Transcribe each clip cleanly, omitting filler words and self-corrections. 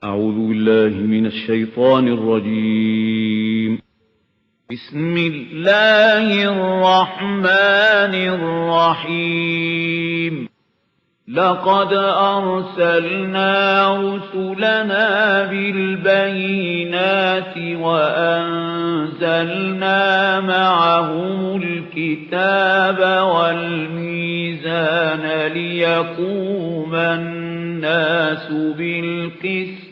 أعوذ بالله من الشيطان الرجيم. بسم الله الرحمن الرحيم. لقد أرسلنا رسلنا بالبينات وأنزلنا معهم الكتاب والميزان ليقوم الناس بالقسط.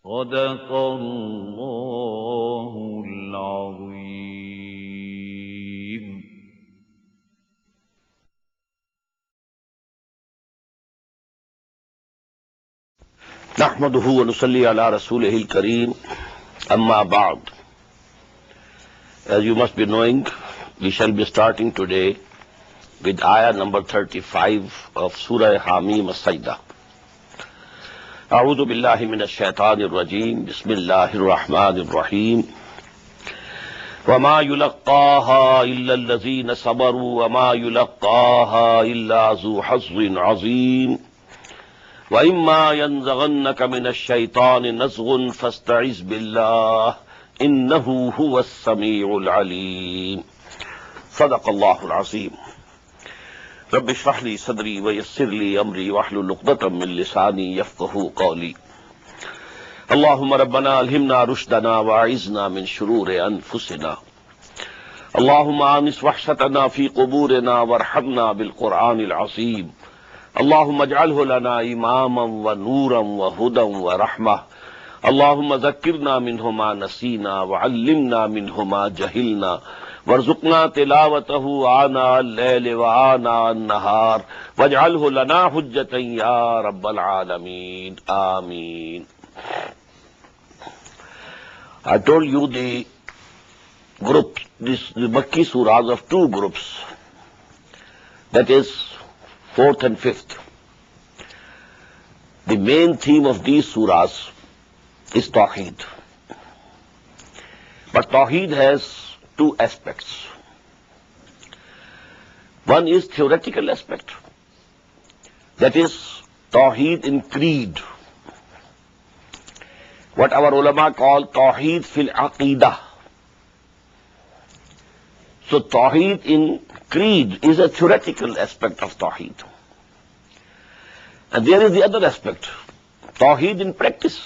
صدق الله العظيم. نحمده ونصلي على رسوله الكريم. أما بعد. As you must be knowing, we shall be starting today with ayah number 35 of Surah Hamim as-Sajdah. أعوذ بالله من الشيطان الرجيم. بسم الله الرحمن الرحيم. وما يلقاها إلا الذين صبروا وما يلقاها إلا ذو حظ عظيم. وإما ينزغنك من الشيطان نزغ فاستعذ بالله إنه هو السميع العليم. صدق الله العظيم. رب اشرح لي صدري ويسر لي أمري واحلل عقدة من لساني يفقهوا قولي. اللهم ربنا ألهمنا رشدنا وأعذنا من شرور أنفسنا. اللهم آنس وحشتنا في قبورنا وارحمنا بالقرآن العظيم. اللهم اجعله لنا إماما ونورا وهدى ورحمة. اللهم ذكرنا منه ما نسينا وعلمنا منه ما جهلنا وارزقنا تلاوته آناء الليل وآناء النهار واجعله لنا حجة يا رب العالمين. آمين. I told you the Makki surahs of two groups, that is fourth and fifth. The main theme of these surahs is Tawheed. But Tawheed has two aspects. One is theoretical aspect, that is Tawheed in creed, what our ulama call Tawheed fil Aqidah. So Tawheed in creed is a theoretical aspect of Tawheed. And there is the other aspect, Tawheed in practice.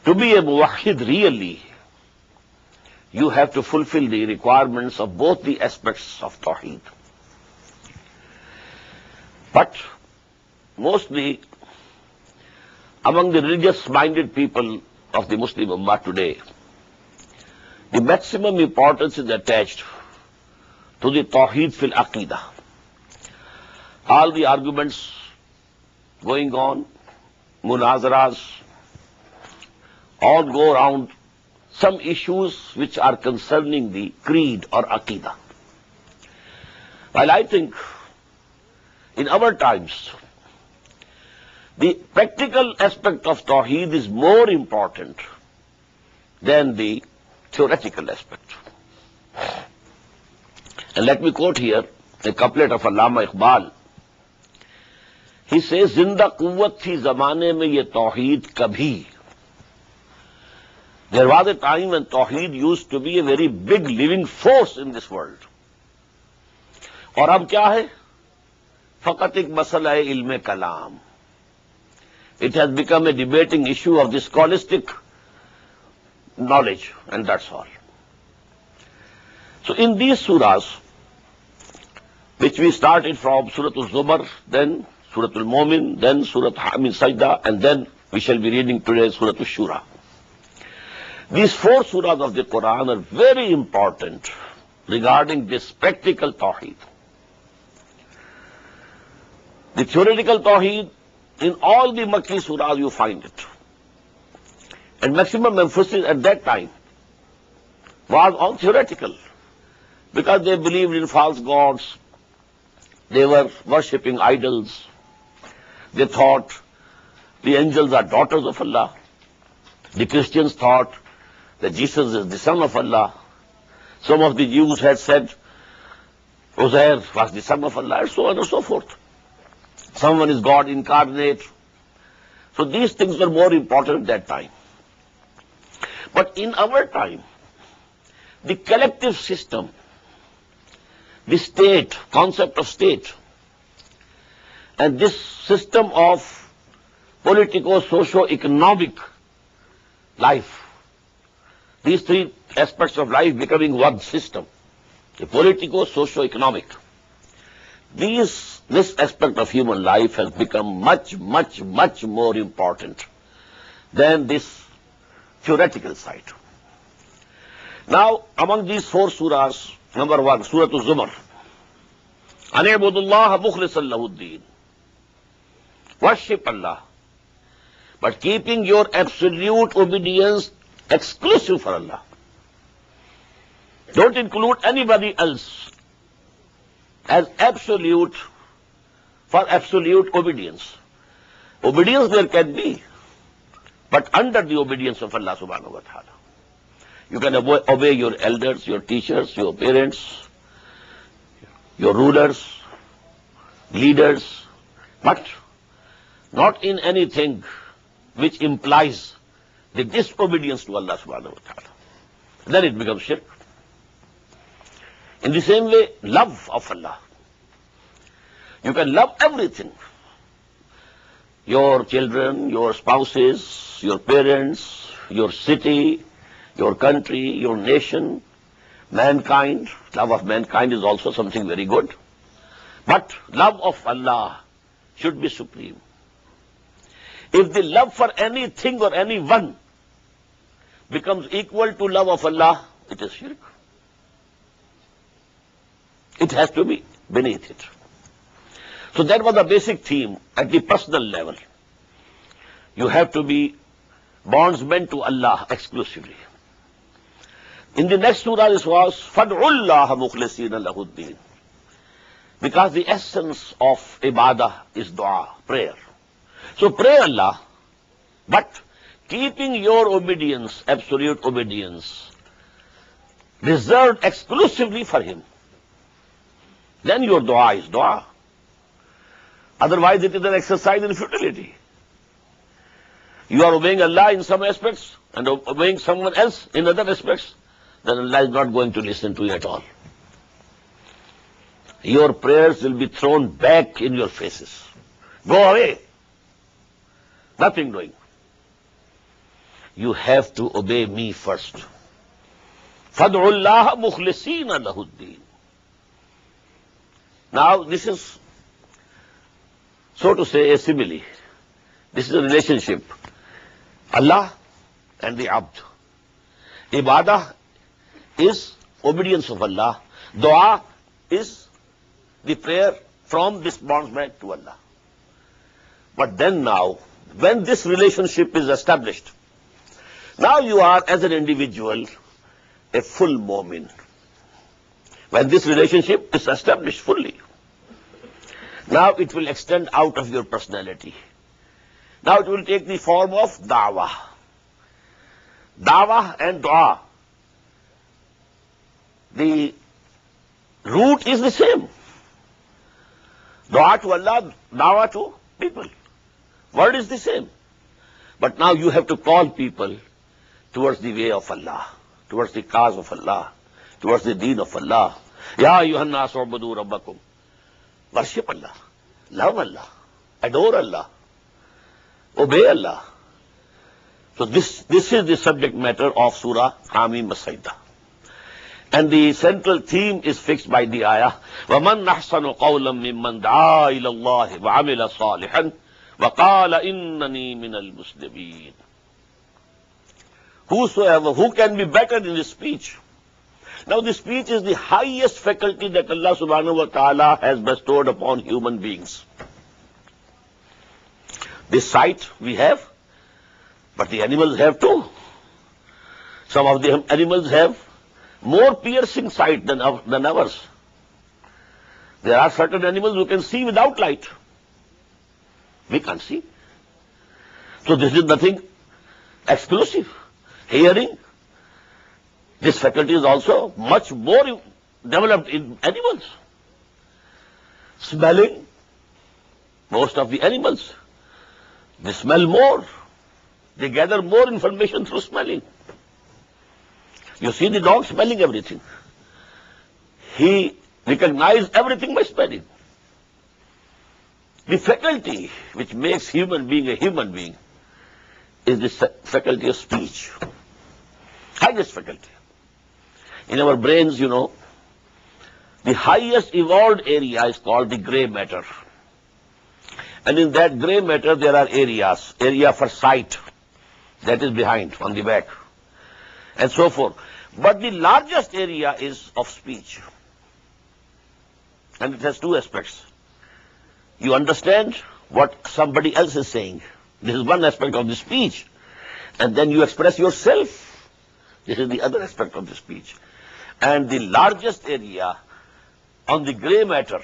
To be a muwahhid really, you have to fulfill the requirements of both the aspects of Tawheed. But mostly among the religious-minded people of the Muslim Ummah today, the maximum importance is attached to the Tawheed fil Aqidah. All the arguments going on, munazaras, all go around some issues which are concerning the creed or Aqidah. While I think in our times, the practical aspect of Tawheed is more important than the theoretical aspect. And let me quote here a couplet of Allama Iqbal. He says, Zinda quwwat thi zamane mein ye Tawheed kabhi. There was a time when Tawheed used to be a very big living force in this world. और अब क्या है? फकत एक मसला है इल्म कलाम. It has become a debating issue of the scholastic knowledge, and that's all. So in these surahs, which we started from Surah Al-Zumar, then Surah Al-Mu'min, then Surah Hamim Sajdah, and then we shall be reading today Surah Al-Shura. These four surahs of the Quran are very important regarding this practical Tawheed. The theoretical Tawheed, in all the Makki surahs you find it. And maximum emphasis at that time was on theoretical, because they believed in false gods, they were worshipping idols, they thought the angels are daughters of Allah, the Christians thought that Jesus is the son of Allah, some of the Jews had said Uzair was the son of Allah, and so on and so forth. someone is God incarnate. So these things were more important at that time. But in our time, the collective system, the state, concept of state, and this system of politico-socio-economic life, these three aspects of life becoming one system, the politico-socio-economic, this aspect of human life has become much, much, much more important than this theoretical side. Now, among these four surahs, number one, Surah Al-Zumar, An'budullaha mukhlisan lahuddin. Worship Allah, but keeping your absolute obedience exclusive for Allah. Don't include anybody else as absolute for absolute obedience. Obedience there can be, but under the obedience of Allah subhanahu wa ta'ala. You can obey your elders, your teachers, your parents, your rulers, leaders, but not in anything which implies the disobedience to Allah subhanahu wa ta'ala. Then it becomes shirk. In the same way, love of Allah. You can love everything. Your children, your spouses, your parents, your city, your country, your nation, mankind. Love of mankind is also something very good. But love of Allah should be supreme. If the love for anything or anyone becomes equal to love of Allah, it is shirk. It has to be beneath it. So that was the basic theme at the personal level. You have to be bondsmen to Allah exclusively. In the next surah, this was Fad'ullaha mukhlisina lahuddin. Because the essence of ibadah is dua, prayer. So pray Allah, but keeping your obedience, absolute obedience, reserved exclusively for Him. Then your dua is dua. Otherwise it is an exercise in futility. You are obeying Allah in some aspects and obeying someone else in other aspects, then Allah is not going to listen to you at all. Your prayers will be thrown back in your faces. Go away. Nothing doing. You have to obey me first. Fad'ullaha mukhlisina lahuddin. Now this is, so to say, a simile. This is a relationship. Allah and the Abd. Ibadah is obedience of Allah. Dua is the prayer from this bondsman to Allah. But then now, when this relationship is established, now you are, as an individual, a full mu'min. When this relationship is established fully, now it will extend out of your personality. Now it will take the form of da'wah. Da'wah and dua, the root is the same. Dua to Allah, da'wah to people. Word is the same. But now you have to call people towards the way of Allah, towards the cause of Allah, towards the deen of Allah. Ya ayyuhan nas u'budu rabbakum. Worship Allah, love Allah, adore Allah, obey Allah. So this is the subject matter of Surah Hamim As-Sajdah. And the central theme is fixed by the ayah, وَمَنْ أَحْسَنُ قَوْلًا مِّمَّنْ دَعَا إِلَى اللَّهِ وَعَمِلَ صَالِحًا وَقَالَ إِنَّنِي مِنَ الْمُسْلِمِينَ. Whosoever, who can be better in his speech? Now the speech is the highest faculty that Allah subhanahu wa ta'ala has bestowed upon human beings. This sight we have, but the animals have too. Some of the animals have more piercing sight than ours. There are certain animals who can see without light. We can't see. So this is nothing exclusive. Hearing, this faculty is also much more developed in animals. Smelling, Most of the animals, they smell more. They gather more information through smelling. You see the dog smelling everything. He recognizes everything by smelling. The faculty which makes human being a human being is the faculty of speech. Highest faculty. In our brains, the highest evolved area is called the gray matter. And in that gray matter there are areas. Area for sight, that is behind, on the back, and so forth. But the largest area is of speech. And it has two aspects. You understand what somebody else is saying. This is one aspect of the speech. And then you express yourself. This is the other aspect of the speech. And the largest area on the gray matter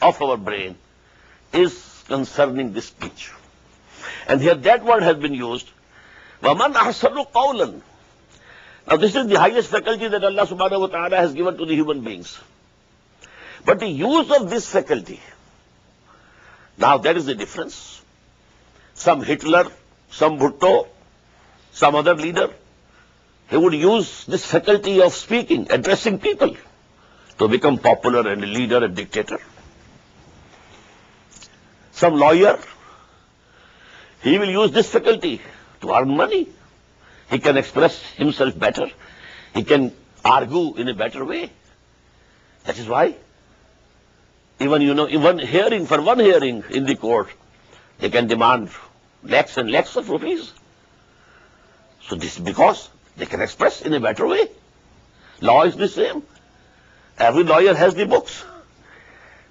of our brain is concerning this speech. And here that word has been used. وَمَنْ أَحْسَنُ قَوْلًا. Now this is the highest faculty that Allah subhanahu wa ta'ala has given to the human beings. But the use of this faculty, now that is the difference. Some Hitler, some Bhutto, some other leader, he would use this faculty of speaking, addressing people, to become popular and a leader and dictator. Some lawyer, he will use this faculty to earn money. He can express himself better. He can argue in a better way. That is why even one hearing in the court, they can demand lakhs and lakhs of rupees. So this is because they can express in a better way. Law is the same. Every lawyer has the books.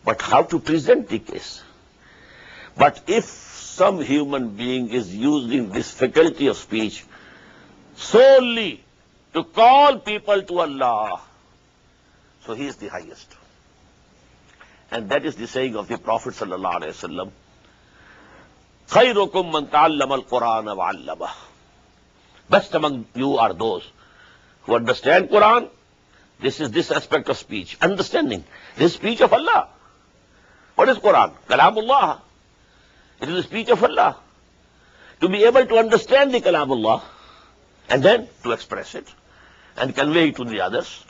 But how to present the case? But if some human being is using this faculty of speech solely to call people to Allah, so he is the highest. And that is the saying of the Prophet sallallahu alaihi wasallam, خَيْرُكُمْ مَنْ تَعَلَّمَ الْقُرْآنَ وَعَلَّمَهُ. Best among you are those who understand Quran. This is this aspect of speech, understanding. This is speech of Allah. What is Quran? Kalamullah. It is the speech of Allah. To be able to understand the Kalamullah and then to express it and convey it to the others.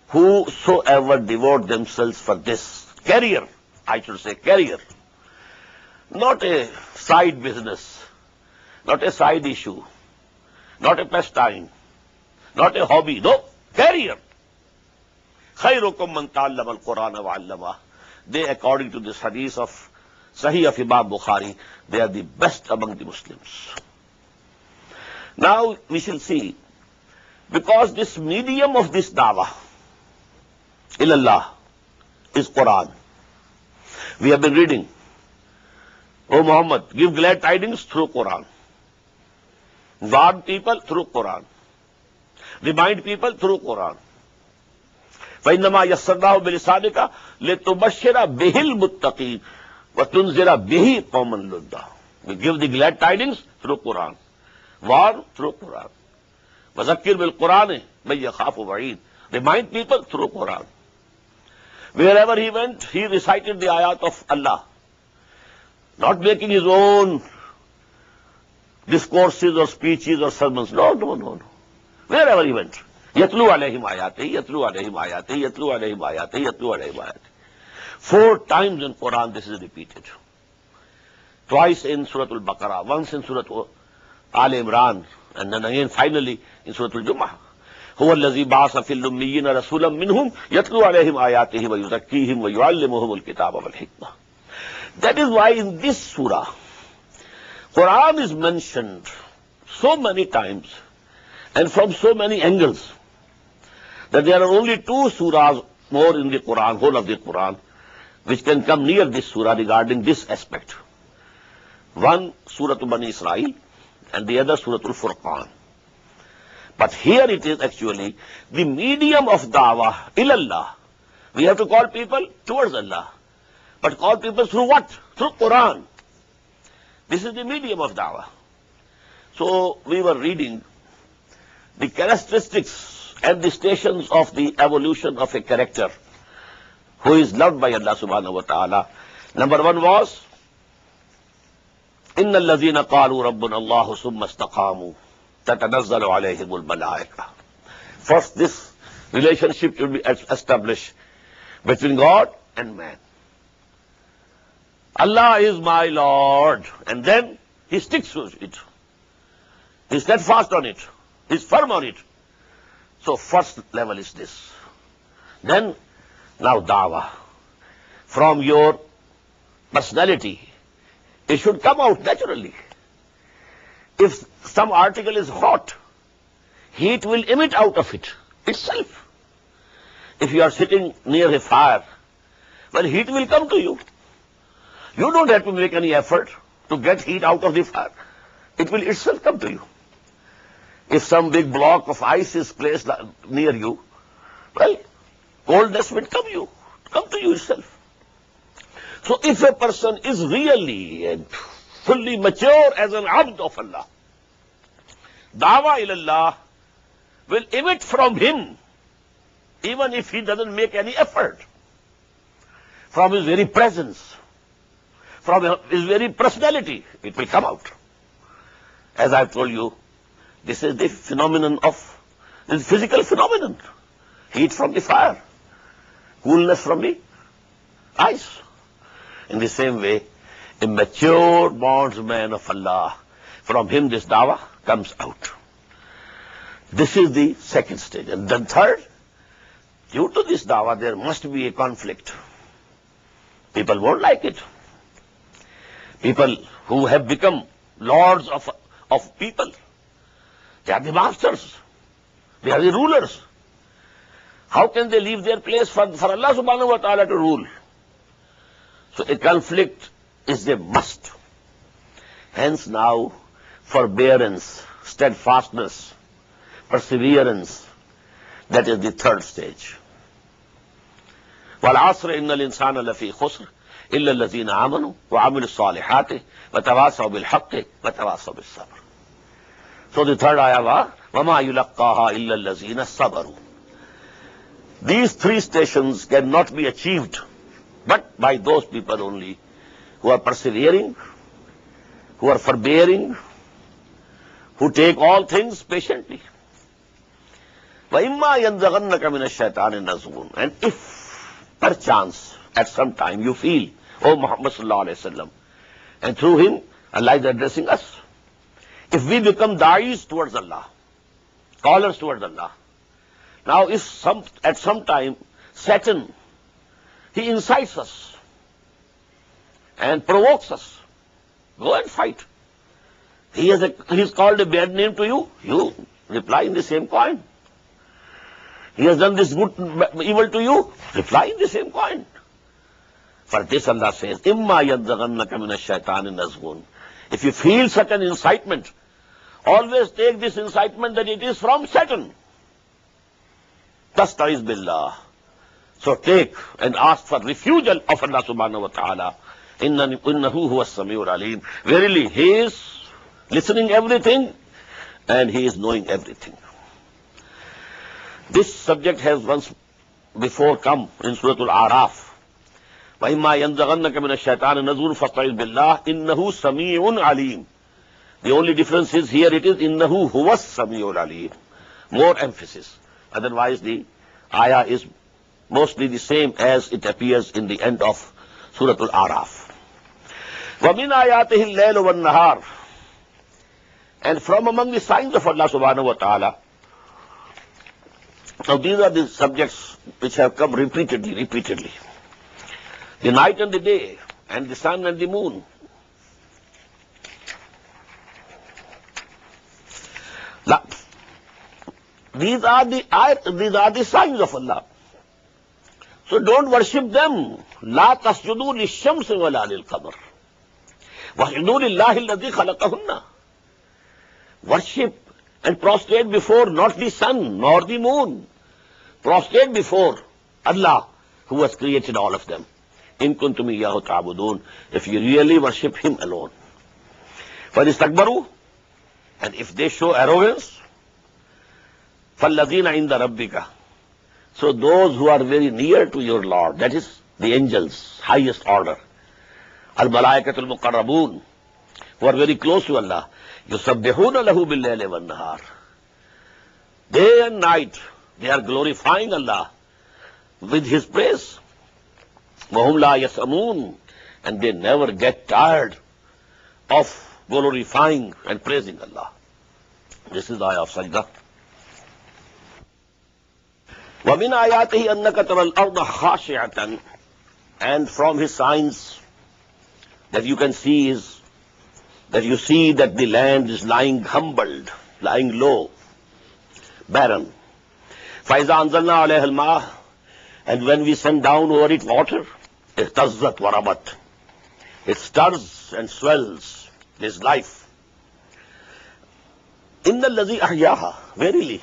Whosoever devote themselves for this career, I should say career, not a side business, not a side issue, not a pastime, not a hobby, no, career. خَيْرُكُمْ مَنْ تَعَلَّمَ الْقُرْآنَ وَعَلَّمَهُ. They, according to this hadith of Sahih of Imam Bukhari, they are the best among the Muslims. Now we shall see, because this medium of this dawah, ilallah, is Quran. We have been reading, O Muhammad, give glad tidings through Quran. Warn people through Quran. Remind people through Quran. فَإِنَّمَا يَسَّرْنَاهُ بِلِسَانِكَ لِتُبَشِّرَ بِهِ الْمُتَّقِينَ وَتُنْزِرَ بِهِ قَوْمًا لُدًّا. We give the glad tidings through Quran. Warn through Quran. وَذَكِّرْ بِالْقُرْآنِ مَنْ يَخَافُ وَعِيدٍ. Remind people through Quran. Wherever he went, he recited the ayat of Allah. Not making his own discourses or speeches or sermons. No. Wherever he went. يَتْلُو عَلَيْهِمْ آيَاتِهِ يَتْلُو عَلَيْهِمْ آيَاتِهِ يَتْلُو عَلَيْهِمْ آيَاتِهِ يَتْلُو عَلَيْهِمْ آيَاتِهِ. 4 times in Quran this is repeated. Twice in Surah Al-Baqarah, once in Surah Al Imran, and then again finally in Surah Al-Jumu'ah. هُوَ الَّذِي بَعَثَ فِي الْأُمِّيِّينَ رَسُولًا مِّنْهُمْ يَتْلُو عَلَيْهِمْ آيَاتِهِ وَيُزَكِّيهِمْ وَيُعَلِّمُهُمُ الْكِتَابَ وَالْحِكْمَةَ. That is why in this surah, Quran is mentioned so many times and from so many angles that there are only 2 surahs more in the Quran, whole of the Quran, which can come near this surah regarding this aspect. One, Surah Bani Israel, and the other, Surah Al-Furqan. But here it is actually the medium of dawah, ilallah. We have to call people towards Allah. But call people through what? Through Quran. This is the medium of dawah. So we were reading the characteristics and the stations of the evolution of a character who is loved by Allah subhanahu wa ta'ala. Number 1 was إن الذين قالوا ربنا الله ثم استقاموا تتنزل عليهم الملائكة. First, this relationship should be established between God and man. Allah is my Lord, and then he sticks to it. He's steadfast on it. He's firm on it. So first level is this. Then, now dawah. From your personality, it should come out naturally. If some article is hot, heat will emit out of it itself. If you are sitting near a fire, well, heat will come to you. You don't have to make any effort to get heat out of the fire. It will itself come to you. If some big block of ice is placed near you, well, coldness will come to you itself. So if a person is really and fully mature as an abd of Allah, dawah ilallah will emit from him, even if he doesn't make any effort, from his very presence, from his very personality, it will come out. As I've told you, this is the phenomenon of, this physical phenomenon. Heat from the fire, coolness from the ice. In the same way, a mature bondsman of Allah, from him this dawah comes out. This is the second stage. And then third, due to this dawah, there must be a conflict. People won't like it. People who have become lords of people, they are the masters. They are the rulers. How can they leave their place for Allah subhanahu wa ta'ala to rule? So a conflict is a must. Hence now, forbearance, steadfastness, perseverance, that is the third stage. وَالْعَصْرِ إِنَّ الْإِنسَانَ لَفِي خُسْرٍ إِلَّا الَّذِينَ آمَنُوا وَعَمِلُوا الصَّالِحَاتِ وَتَوَاصَوْا بِالْحَقِّ وَتَوَاصَوْا بِالصَّبْرِ. So the third ayah was, وَمَا يُلَقَّاهَا إِلَّا الَّذِينَ صَبَرُوا. These three stations cannot be achieved but by those people only who are persevering, who are forbearing, who take all things patiently. وَإِمَّا يَنْزَغَنَّكَ مِنَ الشَّيْطَانِ نَزْغٌ. And if perchance at some time you feel, oh Muhammad sallallahu alayhi wa sallam, and through him Allah is addressing us, if we become da'is towards Allah, callers towards Allah, now if at some time Satan, he incites us and provokes us, go and fight. He's called a bad name to you, you reply in the same coin. He has done this evil to you, reply in the same coin. For this Allah says, إِمَّا يَنْزَغَنَّكَ مِنَ الشَّيْطَانِ نَزْغٌ. If you feel such an incitement, always take this incitement that it is from Satan. Tasta'iz billah. So take and ask for refusal of Allah subhanahu wa ta'ala. إِنَّهُ هُوَ السَّمِيعُ الْعَلِيمُ. Verily, he is listening everything and he is knowing everything. This subject has once before come in Surah Al-A'raf. وَإِمَّا يَنْزَغَنَّكَ مِنَ الشَّيْطَانِ نَزْغٌ فَاسْتَعِذْ بِاللَّهِ إِنَّهُ سَمِيعٌ عَلِيمٌ. The only difference is here it is إِنَّهُ هُوَ السَّمِيعُ الْعَلِيمُ. More emphasis. Otherwise the ayah is mostly the same as it appears in the end of Surah Al-A'raf. وَمِنْ آيَاتِهِ اللَّيْلُ وَالنَّهَارُ. And from among the signs of Allah subhanahu wa ta'ala, now these are the subjects which have come repeatedly. The night and the day, and the sun and the moon. These are the signs of Allah. So don't worship them. لا تسجدوا للشمس ولا للقمر واسجدوا لله الذي خلقهن. Worship and prostrate before not the sun nor the moon. Prostrate before Allah who has created all of them. In kuntum iyyahu ta'budun. If you really worship him alone. فَإِسْتَكْبَرُوا. And if they show arrogance, فَالَّذِينَ عِنْدَ رَبِّكَ. So those who are very near to your Lord, that is the angels, highest order. Al-Malaikatul Muqarrabun. who are very close to Allah. يُسَبِّحُونَ لَهُ بِاللَّيْلِ وَالنَّهَارِ. Day and night, they are glorifying Allah with His praise. وَهُمْ لَا يَسْأَمُونَ. And they never get tired of glorifying and praising Allah. This is the ayah of Sajda. وَمِنْ آيَاتِهِ أَنَّكَ تَرَى الْأَرْضَ خَاشِعَةً. And from His signs that you can see is that you see that the land is lying humbled, lying low, barren. فَإِذَا أَنزَلْنَا عَلَيْهَا الْمَاءَ. And when we send down over it water, اهْتَزَّتْ وَرَبَتْ. It stirs and swells. There's life. إِنَّ الَّذِي أَحْيَاهَا. Verily,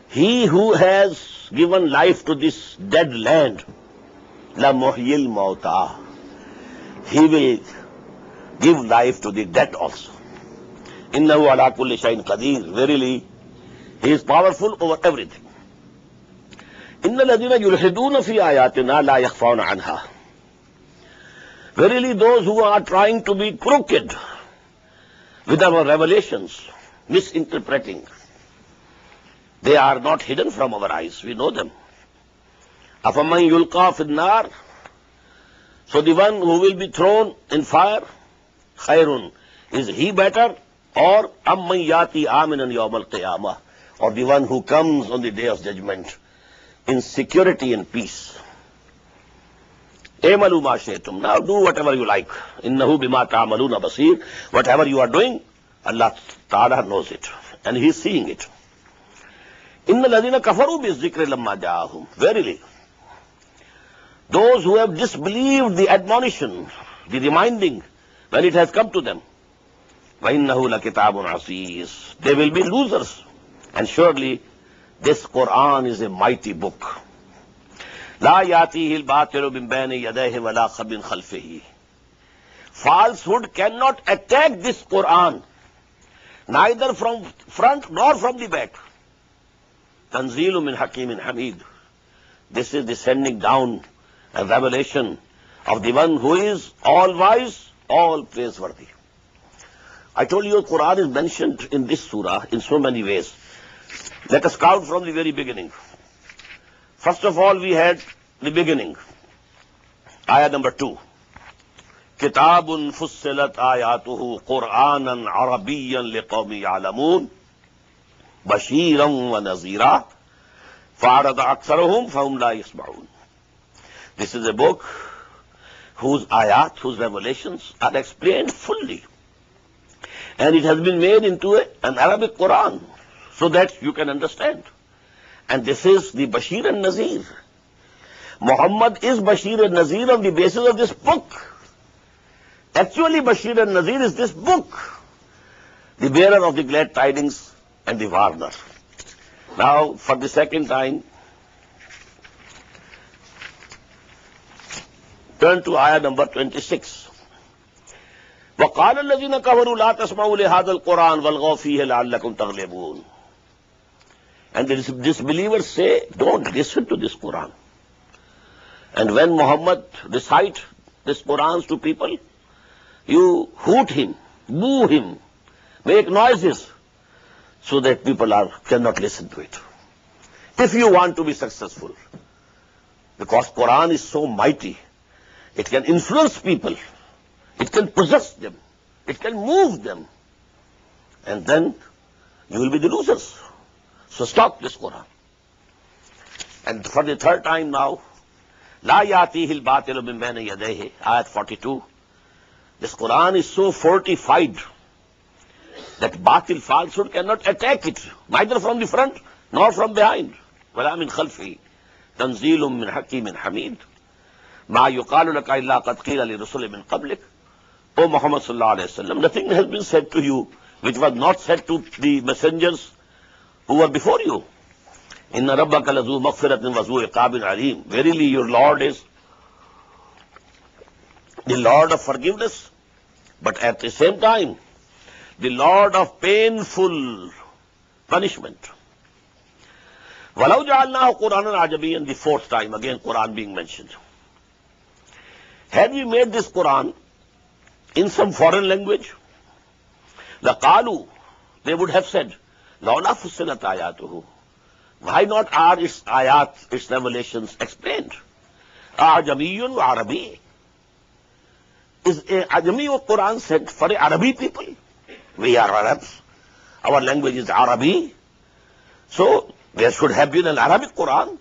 He who has given life to this dead land, لَمُحْيِي الْمَوْتَى. He will give life to the dead also. إِنَّهُ عَلَى كُلِّ شَيْءٍ قَدِيرٌ. Verily, He is powerful over everything. إِنَّ الَّذِينَ يُلْحِدُونَ فِي آيَاتِنَا لَا يَخْفَوْنَ عَنْهَا. Verily, those who are trying to be crooked with our revelations, misinterpreting, they are not hidden from our eyes. We know them. أَفَمَنْ يُلْقَى فِي النَّارِ. So the one who will be thrown in fire, خَيْرٌ. Is he better? Or أَمَّنْ يَاتِي آمِنًا يَوْمَ الْقِيَامَةِ. Or the one who comes on the day of judgment in security and peace. اعملوا ما شئتم. Now do whatever you like. إِنَّهُ بِمَا تَعْمَلُونَ بَصِيرٌ. Whatever you are doing, Allah Ta'ala knows it. And He is seeing it. إِنَّ الَّذِينَ كَفَرُوا بِالذِّكْرِ لَمَّا جَاءَهُمْ. Verily, those who have disbelieved the admonition, the reminding, when it has come to them, وَإِنَّهُ لَكِتَابٌ عَزِيزٌ. They will be losers. And surely, this Quran is a mighty book. لا يأتيه الباطل من بين يديه ولا من خلفه. Falsehood cannot attack this Quran, neither from front nor from the back. تنزيل من حكيم حميد. This is the sending down a revelation of the one who is all wise, all praiseworthy. I told you Quran is mentioned in this surah in so many ways. Let us count from the very beginning. First of all, we had the beginning. Ayah number 2. كِتَابٌ فُصِّلَتْ آيَاتُهُ قُرْآنًا عَرَبِيًّا لِقَوْمٍ يَعْلَمُونَ بَشِيرًا وَنَذِيرًا فَأَعْرَضَ أَكْثَرُهُمْ فَهُمْ لَا يَسْمَعُونَ. This is a book whose ayat, whose revelations are explained fully. And it has been made into an Arabic Quran so that you can understand. And this is the Bashir and Nazir. Muhammad is Bashir and Nazir on the basis of this book. Actually, Bashir and Nazir is this book, the bearer of the glad tidings and the warner. Now, for the second time, turn to ayah number 26. وَقَالَ الَّذِينَ كَفَرُوا لَا تَسْمَعُوا لِهَذَا الْقُرْآنِ وَالْغَوْا فِيهِ لَعَلَّكُمْ تَغْلِبُونَ. And the disbelievers say, don't listen to this Quran. And when Muhammad recite this Quran to people, you hoot him, boo him, make noises, so that people cannot listen to it. If you want to be successful, because Quran is so mighty, it can influence people, it can possess them, it can move them, and then you will be the losers. So stop this Quran. And for the third time now, لا يأتيه الباطل من بين يديه, ayat 42. This Quran is so fortified that batil, falsehood cannot attack it, neither from the front nor from behind. ولا من خلفه تنزيل من حكيم حميد ما يقال لك إلا قد قيل لرسل من قبلك. O Muhammad sallallahu alayhi wa sallam, nothing has been said to you which was not said to the messengers who were before you. Inna rabbaka lazu maghfiratin wa zu iqabin alim. Verily your Lord is the Lord of forgiveness, but at the same time the Lord of painful punishment. Walau ja'alnahu Qur'anan ajabiyyan, the fourth time, again Quran being mentioned. Had we made this Quran in some foreign language, laqalu, they would have said, Laula fussilat ayatuhu. Why not are its ayat, its revelations explained? Ajamiyun wa Arabi. Is a Ajami or Quran sent for Arabi people? We are Arabs. Our language is Arabi. So there should have been an Arabic Quran.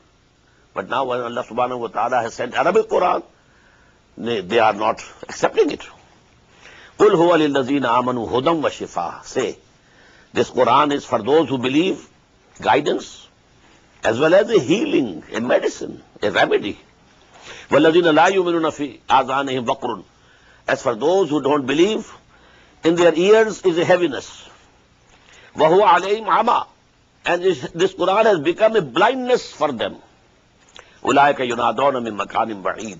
But now when Allah subhanahu wa ta'ala has sent Arabic Quran, they are not accepting it. Qul huwa lillazina amanu hudam wa shifa. Say, this Quran is for those who believe, guidance, as well as a healing, a medicine, a remedy. وَالَّذِينَ لَا يُؤْمِنُونَ فِي آذَانِهِمْ وَقْرٌ. As for those who don't believe, in their ears is a heaviness. وَهُوَ عَلَيْهِمْ عَمَى. And this Quran has become a blindness for them. أُولَٰئِكَ يُنَادَوْنَ مِن مَكَانٍ بَعِيدٍ.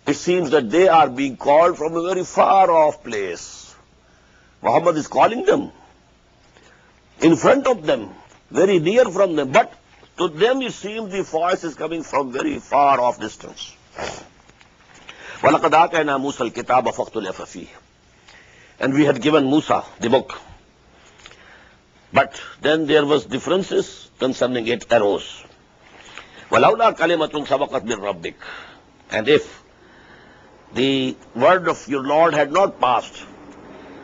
It seems that they are being called from a very far off place. Muhammad is calling them in front of them, very near from them, but to them it seems the voice is coming from very far off distance. وَلَقَدْ آتَيْنَا مُوسَى الْكِتَابَ فَاخْتُلِفَ فِيهِ. And we had given Musa the book. But then there was differences concerning it arose. وَلَوْلَا كَلِمَةٌ سَبَقَتْ مِنْ رَبِّكَ. And if the word of your Lord had not passed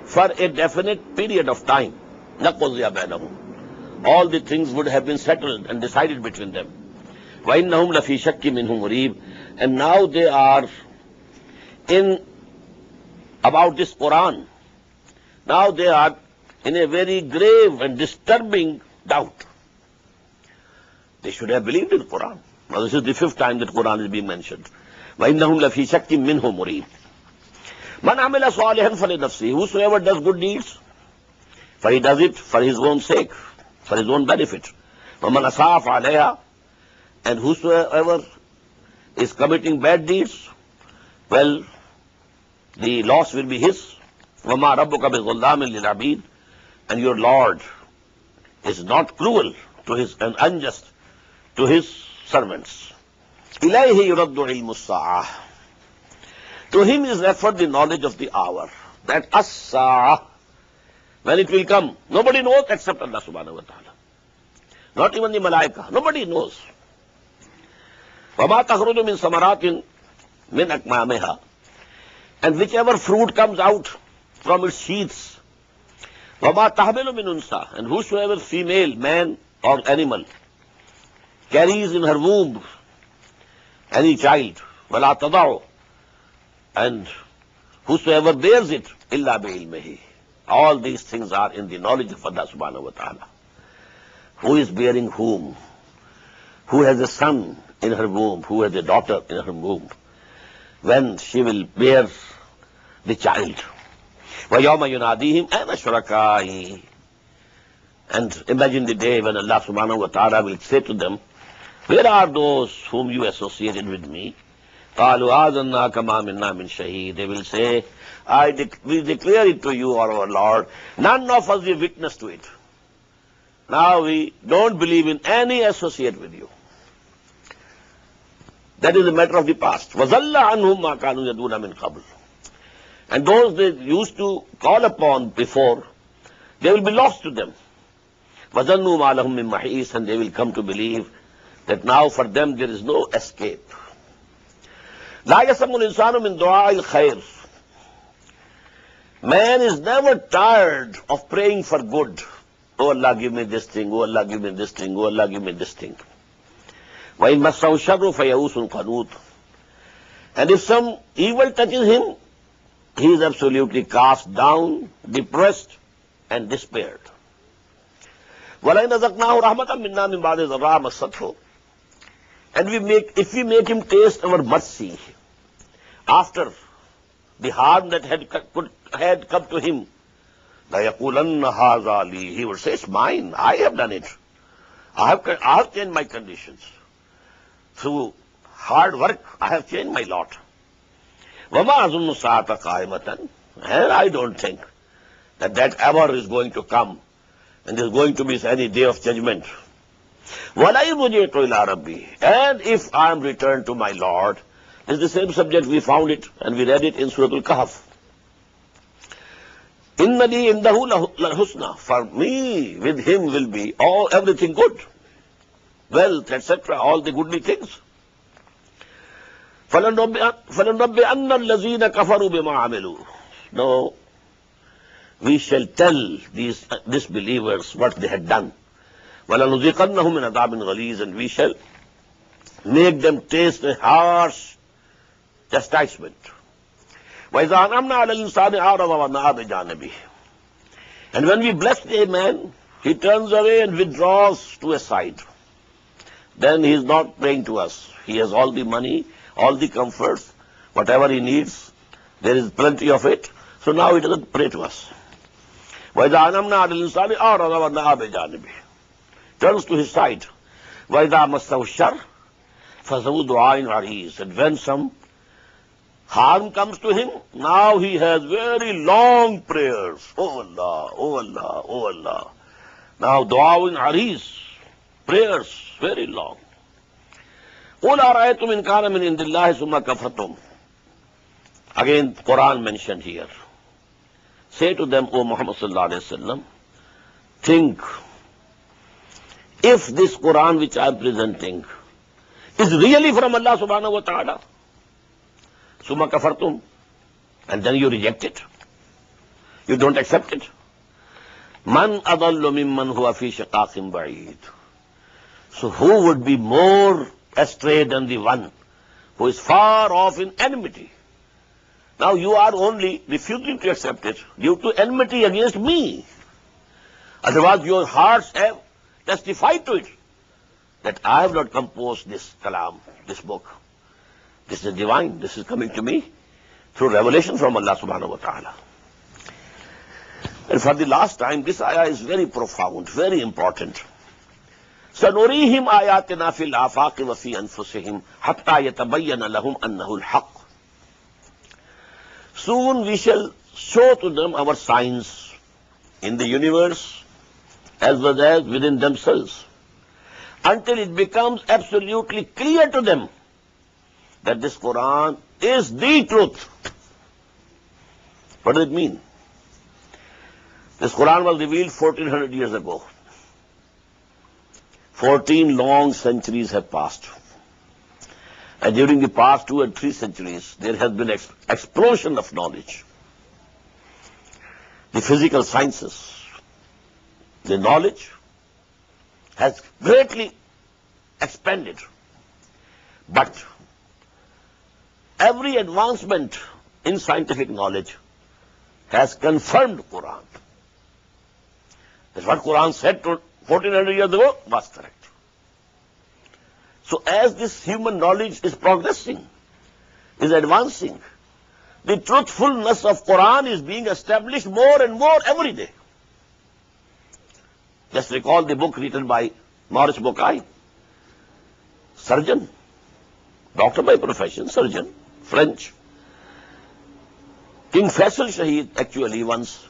for a definite period of time, لَقُضِيَ بَيْنَهُمْ. All the things would have been settled and decided between them. وَإِنَّهُمْ لَفِي شَكٍّ مِّنْهُ مُرِيبٍ. And now they are in about this Quran. Now they are in a very grave and disturbing doubt. They should have believed in the Quran. Now this is the fifth time that Quran is being mentioned. وَإِنَّهُمْ لَفِي شَكٍّ مِّنْهُ مُرِيبٍ. مَنْ عَمِلَ صَالِحًا فَلِنَفْسِهِ. Whosoever does good deeds, for he does it for his own sake, for his own benefit. وَمَنْ أَسَاءَ فَعَلَيْهَا. And whosoever is committing bad deeds, well, the loss will be his. وَمَا رَبُّكَ بِظَلَّامٍ لِلْعَبِيدِ. And your Lord is not cruel to his and unjust to his servants. إِلَيْهِ يُرَدُّ عِلْمُ السَّاعَةِ. To him is referred the knowledge of the hour. That as-sa'ah, when it will come, nobody knows except Allah subhanahu wa ta'ala. Not even the malaika. Nobody knows. وَمَا تَخْرُجُ مِن ثَمَرَاتٍ مِنْ أَكْمَامِهَا. And whichever fruit comes out from its sheaths, وَمَا تَحْمِلُ مِنْ أُنْثَىٰ. And whosoever female, man or animal, carries in her womb any child, وَلَا تَضَعُ. And whosoever bears it, إِلَّا بِعِلْمِهِ. All these things are in the knowledge of Allah subhanahu wa ta'ala. Who is bearing whom? Who has a son in her womb? Who has a daughter in her womb? When she will bear the child. وَيَوْمَ يُنَادِيهِمْ أَيْنَ شُرَكَائِي. And imagine the day when Allah subhanahu wa ta'ala will say to them, where are those whom you associated with me? قَالُوا آذَنَّا كَمَا مِنَّا مِنْ شَهِيدٍ. They will say, we declare it to you, our Lord. None of us will witness to it. Now we don't believe in any associate with you. That is a matter of the past. وَظَلَّ عَنْهُمْ مَا كَانُوا يَدُونَ مِنْ قَبْلِ. And those they used to call upon before, they will be lost to them. وَظَنُّوا مَا لَهُمْ مِنْ مَحِيصٍ. And they will come to believe that now for them there is no escape. لَا يَسَمُّ الْإِنسَانُ مِنْ دُعَاءِ الْخَيْرِ. Man is never tired of praying for good. Oh Allah, give me this thing. Oh Allah, give me this thing. Oh Allah, give me this thing. وَإِن مَسَّهُ الشَّرُّ فَيَئُوسٌ قَنُوطٌ. And if some evil touches him, he is absolutely cast down, depressed, and despaired. وَلَئِنْ أَذَقْنَاهُ رَحْمَةً مِنَّا مِنْ بَعْدِ ضَرَّاءٍ مَسَّتْهُ. And if we make him taste our mercy after the harm that had come to him, لَيَقُولَنَّ هَذَا لِي. He would say, it's mine. I have done it. I have changed my conditions. Through hard work, I have changed my lot. وَمَا أَظُنُّ السَّاعَةَ قَائِمَةً. And I don't think that hour is going to come and there's going to be any day of judgment. وَلَئِن رُجِعْتُ إِلَىٰ رَبِّي. And if I am returned to my Lord, it's the same subject, we found it and we read it in Surah Al-Kahf. Innani indahu lahusna. For me, with him will be everything good. Wealth, etc., all the goodly things. فَلَنُنَبِّئَنَّ الَّذِينَ كَفَرُوا بِمَا عَمِلُوا. No, we shall tell these disbelievers what they had done. وَلَنُذِيقَنَّهُم مِّنْ عَذَابٍ غَلِيظٍ, and we shall make them taste a harsh chastisement. وَإِذَا أَنْعَمْنَا عَلَى الْإِنسَانِ أَعْرَضَ وَنَأَىٰ بِجَانِبِهِ. And when we bless a man, he turns away and withdraws to a side. Then he is not praying to us. He has all the money, all the comforts, whatever he needs, there is plenty of it. So now he doesn't pray to us. وَإِذَا أَنْعَمْنَا عَلَى الْإِنسَانِ أَعْرَضَ وَنَأَىٰ بِجَانِبِهِ. Turns to his side. وَإِذَا مَسَّهُ الشَّرُّ فَذُو دُعَاءٍ عَرِيضٍ. And when some harm comes to him, now he has very long prayers. Oh Allah, oh Allah, oh Allah. Now du'a'un ariz, prayers very long. قُلْ أَرَأَيْتُمْ إِنْ كَانَ مِنْ عِنْدِ اللَّهِ ثُمَّ كَفَرْتُمْ. Again, Quran mentioned here. Say to them, O Muhammad sallallahu alayhi wa sallam, think, if this Quran which I am presenting is really from Allah subhanahu wa ta'ala, summa kafartum, and then you reject it, you don't accept it. Man adallu mimman huwa fi shiqaqin ba'id. So who would be more astray than the one who is far off in enmity? Now you are only refusing to accept it due to enmity against me. Otherwise your hearts have testified to it, that I have not composed this kalam, this book. This is divine. This is coming to me through revelation from Allah subhanahu wa ta'ala. And for the last time, this ayah is very profound, very important. سَنُرِيهِمْ آيَاتِنَا فِي الْآفَاقِ وَفِي أَنفُسِهِمْ حَتَّى يَتَبَيَّنَ لَهُمْ أَنَّهُ الْحَقُّ. Soon we shall show to them our signs in the universe as well as within themselves, until it becomes absolutely clear to them that this Quran is the truth. What does it mean? This Quran was revealed 1400 years ago. 14 long centuries have passed. And during the past 2 and 3 centuries, there has been an explosion of knowledge. The physical sciences, the knowledge has greatly expanded. But every advancement in scientific knowledge has confirmed Quran. That's what Quran said 1400 years ago was correct. So as this human knowledge is progressing, is advancing, the truthfulness of Quran is being established more and more every day. Just recall the book written by Maurice Bucaille, surgeon, doctor by profession, surgeon, French. King Faisal Shaheed actually once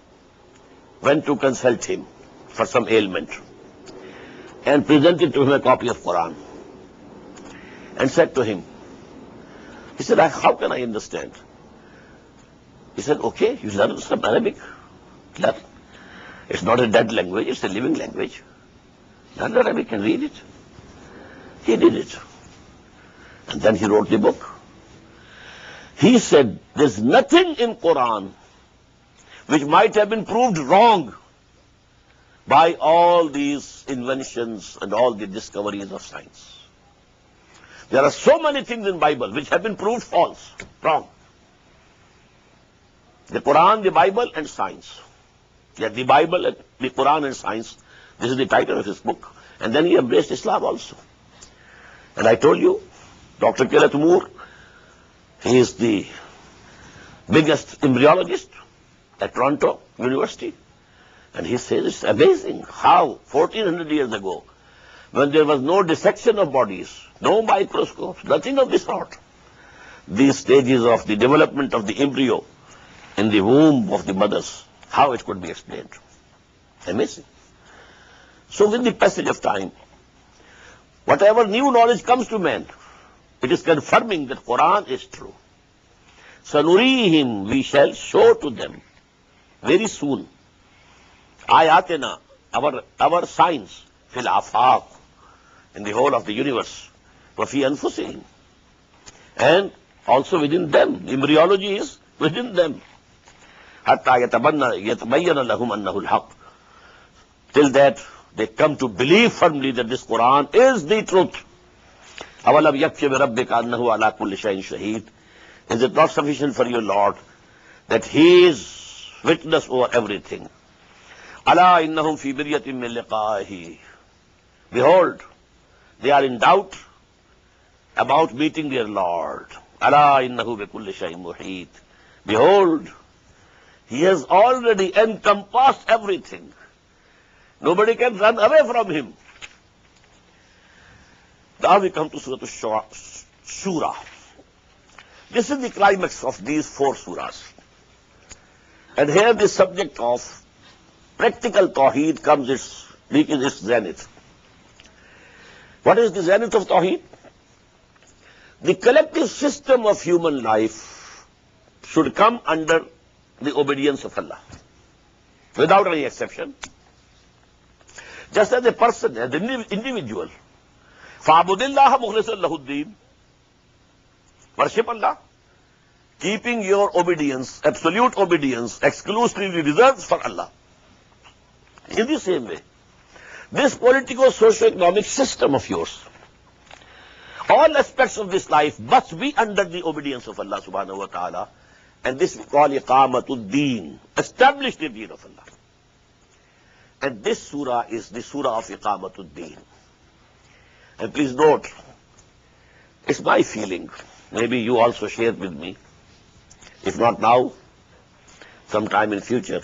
went to consult him for some ailment and presented to him a copy of Quran and said to him, he said, how can I understand? He said, okay, you learn some Arabic. Learn. It's not a dead language, it's a living language. Learn Arabic and read it. He did it. And then he wrote the book. He said, there's nothing in Quran which might have been proved wrong by all these inventions and all the discoveries of science. There are so many things in Bible which have been proved false, wrong. The Quran, the Bible, and science. Yet the Bible, and the Quran, and science, this is the title of his book. And then he embraced Islam also. And I told you, Dr. Kenneth Moore, he is the biggest embryologist at Toronto University. And he says it's amazing how 1400 years ago, when there was no dissection of bodies, no microscopes, nothing of this sort, these stages of the development of the embryo in the womb of the mothers, how it could be explained. Amazing. So with the passage of time, whatever new knowledge comes to man, it is confirming that Quran is true. Sanurihim, we shall show to them. very soon. Ayatina, our signs, fil afaq, in the whole of the universe, wa fi anfusihim, and also within them. Embryology is within them. Hatta yatabayyana lahum annahu al-haq. Till that they come to believe firmly that this Quran is the truth. Awalam yakfi bi rabbika annahu ala kulli shay'in shaheed. Is it not sufficient for your Lord that He is witness over everything? Ala innahum fi miryatin min liqa'ihi. Behold, they are in doubt about meeting their Lord. Ala innahu bi kulli shay'in muhit. Behold, He has already encompassed everything. Nobody can run away from Him. Now we come to Surah Shura. This is the climax of these 4 surahs. And here the subject of practical Tawheed reaches its zenith. What is the zenith of Tawheed? The collective system of human life should come under the obedience of Allah, without any exception. Just as a person, as an individual, فَعْبُدِ اللَّهَ مُخْلِصًا لَهُ الدِّينَ. Worship Allah, keeping your obedience, absolute obedience, exclusively reserved for Allah. In the same way, this politico-socio-economic system of yours, all aspects of this life must be under the obedience of Allah subhanahu wa ta'ala, and this we call iqamatul deen, establish the deen of Allah. And this surah is the surah of iqamatul deen. And please note, it's my feeling, maybe you also share with me, if not now, sometime in future.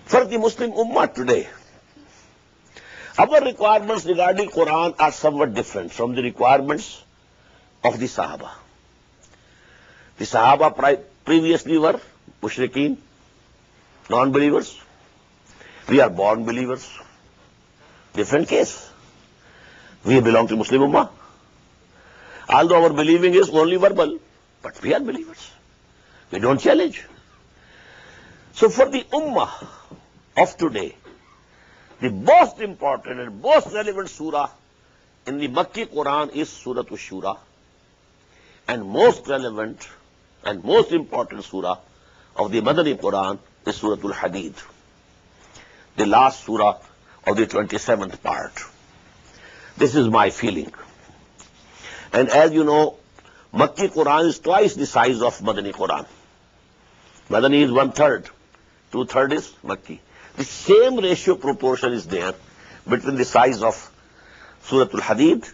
For the Muslim Ummah today, our requirements regarding Quran are somewhat different from the requirements of the Sahaba. The Sahaba previously were mushrikeen, non-believers. We are born believers. Different case. We belong to Muslim Ummah. Although our believing is only verbal, but we are believers. We don't challenge. So for the Ummah of today, the most important and most relevant surah in the Makki Quran is Surah Shura, and most relevant and most important surah of the Madani Quran is Surah Al-Hadid, the last surah of the 27th part. This is my feeling. And as you know, Makki Quran is twice the size of Madani Quran. Madani is 1/3, 2/3 is Makki. The same ratio proportion is there between the size of Surah Al-Hadid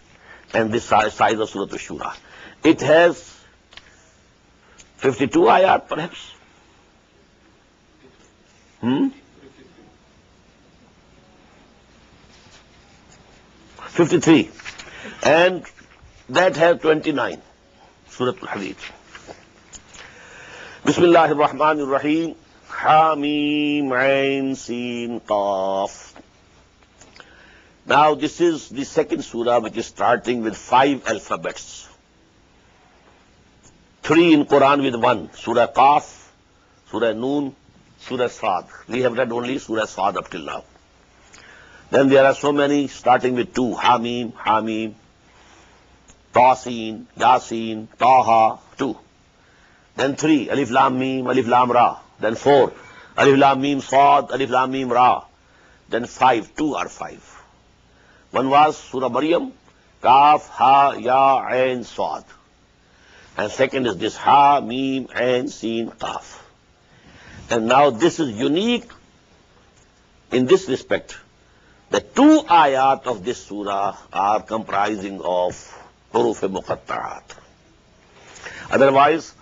and the size of Surah Shura. It has 52 ayat perhaps. 53. And that has 29. Surah Al-Hadid. Bismillahir Rahmanir Rahim. Hamim Ain Sin Qaf. Now this is the second surah which is starting with 5 alphabets. 3 in Quran with 1. Surah Qaf, Surah Noon, Surah Sad. We have read only Surah Sad up till now. Then there are so many starting with 2. Hamim, Hamim, Tasin, Yasin, Taha, 2. Then 3. Alif Lam Mim, Alif Lam Ra. Then 4. Alif Lam Mim Sad, Alif Lam Mim Ra. Then 5. 2 or 5. One was Surah Maryam, Kaf, Ha, Ya, Ain, Sad. And second is this Ha, Mim, Ain, Sin, Qaf. And now this is unique in this respect. The 2 ayat of this surah are comprising of huruf-e-muqatta'at. Otherwise,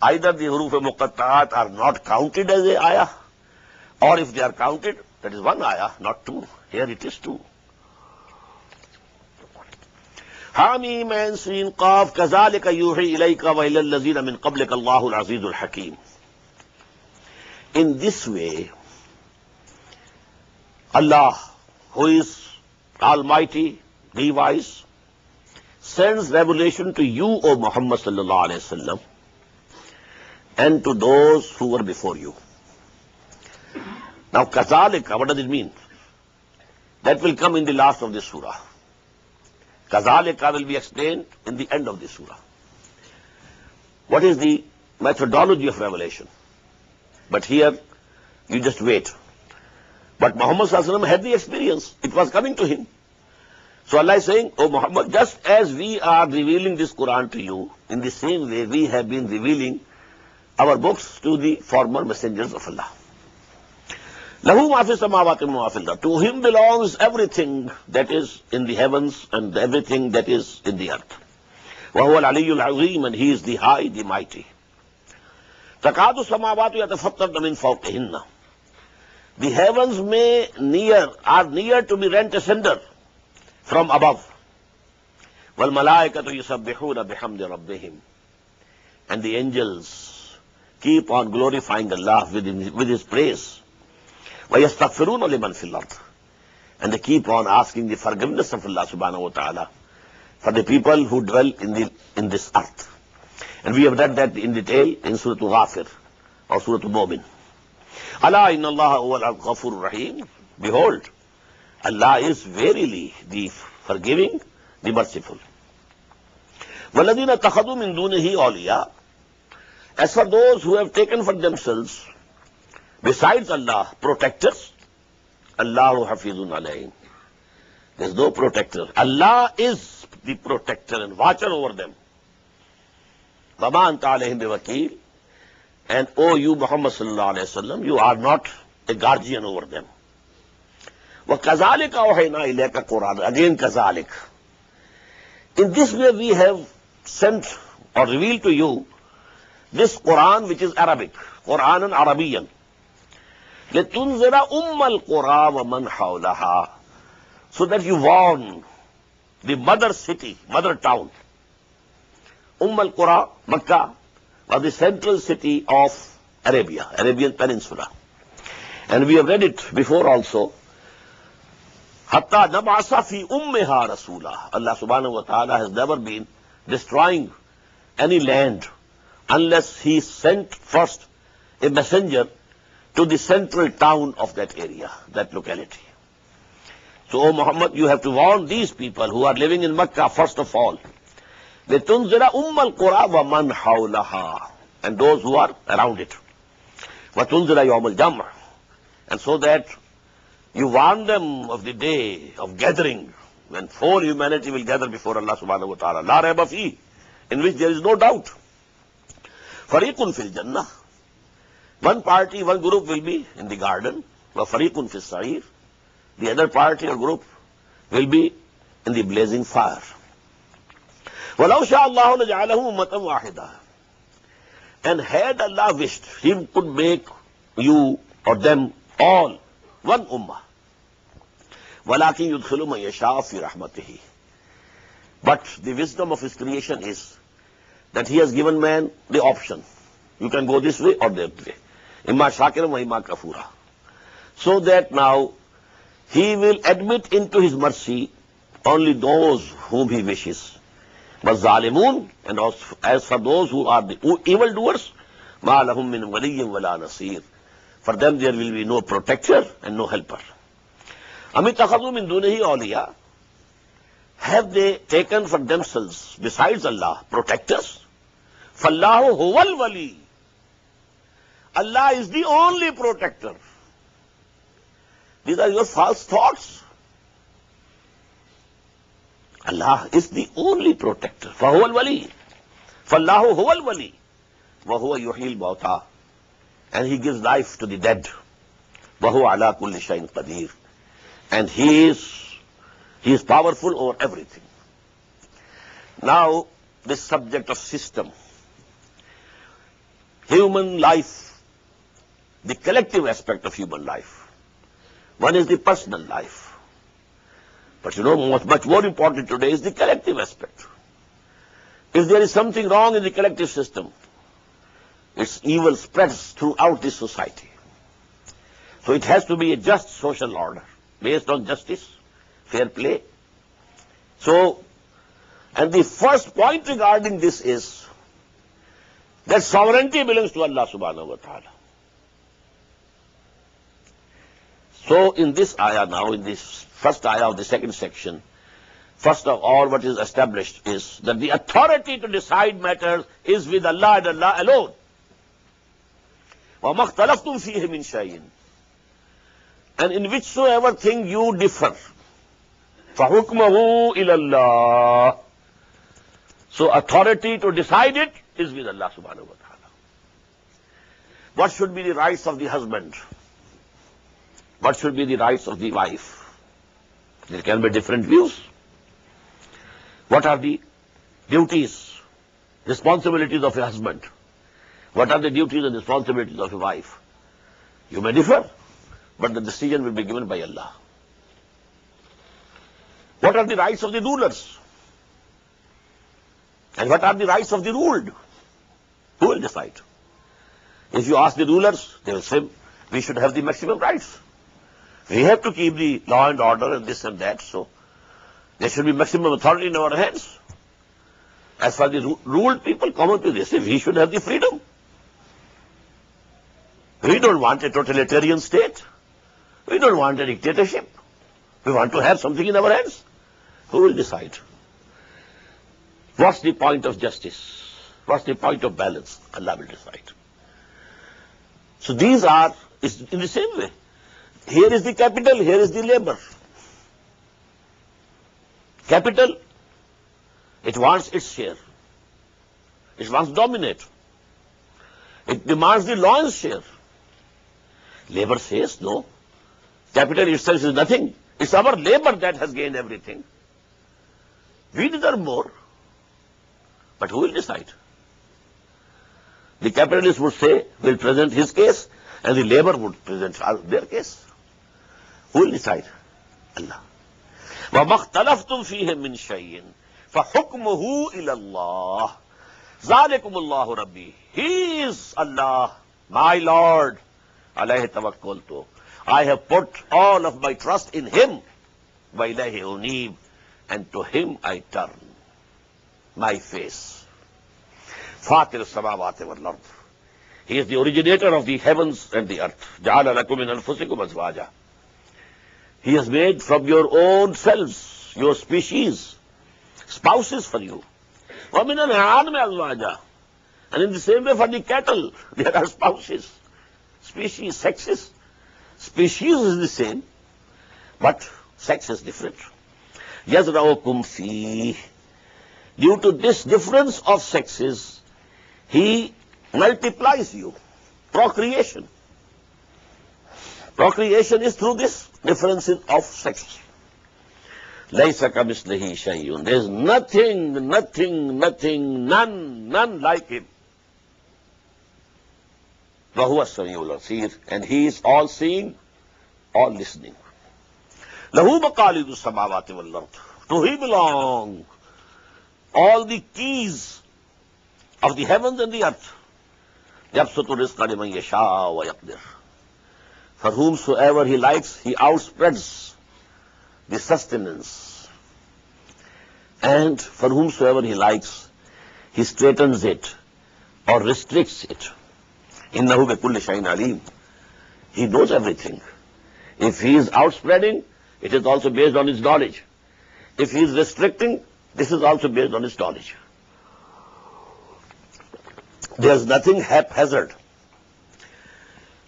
either the huruf-e-muqatta'at are not counted as a ayah, or if they are counted, that is 1 ayah, not 2. Here it is 2. Hamim Ain Sin Qaf kazalika yuhi ilayka wa ilal lazina min qablika Allahul Azizul Hakim. In this way, Allah, who is Almighty, the Wise, sends revelation to you, O Muhammad sallallahu alaihi wasallam, and to those who were before you. Now, kazalika, what does it mean? That will come in the last of this surah. Kazalika will be explained in the end of this surah. What is the methodology of revelation? But here, you just wait. But Muhammad sallallahu alaihi wasallam had the experience. It was coming to him. So Allah is saying, "Oh Muhammad, just as we are revealing this Quran to you, in the same way we have been revealing our books to the former messengers of Allah." Lahu ma fi samawati wa ma fil ard. To him belongs everything that is in the heavens and everything that is in the earth. Wa huwa al-aliyyul azim, and he is the high, the mighty. Takadu samawati yatafattarna min fawqihinna. The heavens are near to be rent asunder from above. Wal malaikatu yusabbihuna bihamdi rabbihim. And the angels keep on glorifying Allah with his praise. Wa yastaghfiruna liman fil ard. And they keep on asking the forgiveness of Allah subhanahu wa ta'ala for the people who dwell in this earth. And we have read that in detail in Surah Ghafir or Surah Mu'min. Allah inna Allah huwa al-ghafur rahim. Behold, Allah is verily the forgiving, the merciful. وَالَّذِينَ اتَّخَذُوا مِن دُونِهِ أَوْلِيَاءَ. As for those who have taken for themselves, besides Allah, protectors, Allahu hafizun alayhim. There is no protector. Allah is the protector and watcher over them. وَمَا أَنْتَ عَلَيْهِمْ بِوَكِيلٍ. And O you Muhammad sallallahu alayhi wa sallam, you are not a guardian over them. وَكَذَلِكَ أَوْحَيْنَا إِلَيْكَ قُرْآنًا. Again kazalik. In this way we have sent or revealed to you this Quran which is Arabic, Qur'anan Arabiyan. لِتُنْزِرَ أُمَّ الْقُرَى وَمَنْ حَوْلَهَا. So that you warn the mother city, mother town. al-Qura, Makkah, was the central city of Arabia, Arabian Peninsula. And we have read it before also. Hatta nab'asa fi ummiha rasula. Allah subhanahu wa ta'ala has never been destroying any land unless he sent first a messenger to the central town of that area, that locality. So, O Muhammad, you have to warn these people who are living in Makkah first of all. لِتُنْزِرَ أُمَّ الْقُرَى وَمَنْ حَوْلَهَا. And those who are around it. وَتُنْزِرَ يَوْمَ الْجَمْعِ. And so that you warn them of the day of gathering, when whole humanity will gather before Allah subhanahu wa ta'ala. لَا رَيْبَ فِيهِ. In which there is no doubt. فَرِيقٌ فِي الْجَنَّةِ. One party, one group will be in the garden. وَفَرِيقٌ فِي السَّعِيرِ. The other party or group will be in the blazing fire. وَلَوْ شَاءَ اللَّهُ لَجَعَلَهُ أُمَّةً وَاحِدَةً. And had Allah wished, He could make you or them all one ummah. وَلَكِنْ يُدْخِلُ مَنْ يَشَاءُ فِي رَحْمَتِهِ. But the wisdom of His creation is that He has given man the option. You can go this way or that way. إِمَّا شَاكِرًا وَإِمَّا كَفُورًا. So that now He will admit into His mercy only those whom He wishes. وَالظَّالِمُونَ. And as for those who are the evildoers, مَا لَهُم مِّن وَلِيٍّ وَلَا نَصِيرٍ. For them there will be no protector and no helper. أَمِ اتَّخَذُوا مِن دُونِهِ أَوْلِيَاءَ. Have they taken for themselves, besides Allah, protectors? فَاللَّهُ هُوَ الْوَلِيُّ. Allah is the only protector. These are your false thoughts. Allah is the only protector. فَهُوَ الْوَلِيُّ. فَاللَّهُ هُوَ الْوَلِيُّ. وَهُوَ يُحْيِي الْمَوْتَى. And He gives life to the dead. وَهُوَ عَلَى كُلِّ شَيْءٍ قَدِيرٌ. And He is powerful over everything. Now, this subject of system. Human life, the collective aspect of human life. One is the personal life. But you know, much more important today is the collective aspect. If there is something wrong in the collective system, its evil spreads throughout the society. So it has to be a just social order, based on justice, fair play. So, and the first point regarding this is that sovereignty belongs to Allah subhanahu wa ta'ala. So in this ayah now, in this first ayah of the second section, first of all what is established is that the authority to decide matters is with Allah and Allah alone. وَمَا اخْتَلَفْتُمْ فِيهِ مِنْ شَيْءٍ. And in whichsoever thing you differ, فَحُكْمَهُ إِلَى اللَّهِ. So authority to decide it is with Allah subhanahu wa ta'ala. What should be the rights of the husband? What should be the rights of the wife? There can be different views. What are the duties, responsibilities of a husband? What are the duties and responsibilities of a wife? You may differ, but the decision will be given by Allah. What are the rights of the rulers? And what are the rights of the ruled? Who will decide? If you ask the rulers, they will say, we should have the maximum rights. We have to keep the law and order and this and that, so there should be maximum authority in our hands. As for the ruled people, common people, they say, we should have the freedom. We don't want a totalitarian state. We don't want a dictatorship. We want to have something in our hands. Who will decide? What's the point of justice? What's the point of balance? Allah will decide. So these are, it's in the same way. Here is the capital, here is the labor. Capital, it wants its share. It wants to dominate. It demands the lion's share. Labor says, no. Capital itself is nothing. It's our labor that has gained everything. We deserve more. But who will decide? The capitalist would say, will present his case, and the labor would present their case. Who will decide? Allah. وَمَا اخْتَلَفْتُمْ فِيهِ مِنْ شَيْءٍ فَحُكْمُهُ إِلَى اللَّهِ ذَلِكُمُ اللَّهُ رَبِّي. He is Allah, my Lord. عَلَيْهِ تَوَكَّلْتُ. I have put all of my trust in Him. وَإِلَيْهِ أُنِيبُ. And to Him I turn my face. فَاطِرُ السَّمَاوَاتِ وَالْأَرْضِ. He is the originator of the heavens and the earth. جَعَلَ لَكُم مِّنْ أَنفُسِكُمْ أَزْوَاجًا. He has made from your own selves, your species, spouses for you. وَمِنَ الْأَنْعَامِ أَزْوَاجًا. And in the same way for the cattle, there are spouses, species, sexes. Species is the same, but sex is different. يَزْرَعُكُمْ فِيهِ. Due to this difference of sexes, He multiplies you. Procreation. Procreation is through this difference of sex. لَيْسَ كَمِثْلِهِ شَيْءٌ. There is nothing, none like Him. وَهُوَ السَّمِيعُ الْبَصِيرُ. And He is all seeing, all listening. لَهُ مَقَالِدُ السَّمَاوَاتِ وَالْأَرْضِ. To He belong all the keys of the heavens and the earth. يَبْسُطُ الرِّزْقَ لِمَنْ يَشَاءُ وَيَقْدِرُ. For whomsoever He likes, He outspreads the sustenance. And for whomsoever He likes, He straightens it or restricts it. إِنَّهُ بِكُلِّ شَيْءٍ عَلِيمٌ. He knows everything. If He is outspreading, it is also based on His knowledge. If He is restricting, this is also based on His knowledge. There is nothing haphazard.